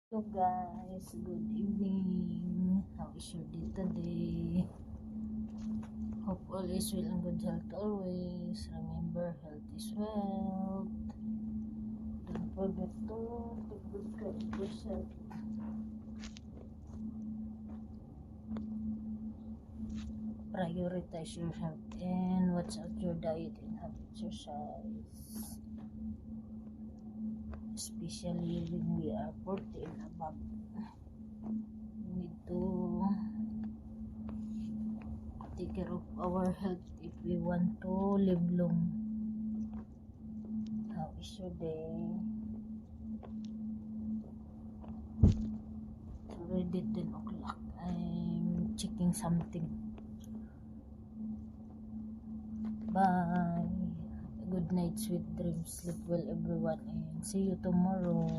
So guys, good evening. How is your day today? Hope all is well and good health always. Remember, health is wealth. Don't forget to take good care of yourself. Prioritize your health and watch out your diet and have exercise. Especially when we are 40 and above. We need to take care of our health if we want to live long. How is your day? It's already 10 o'clock. I'm checking something. Bye. Good night, sweet dreams. Sleep well, everyone, and see you tomorrow.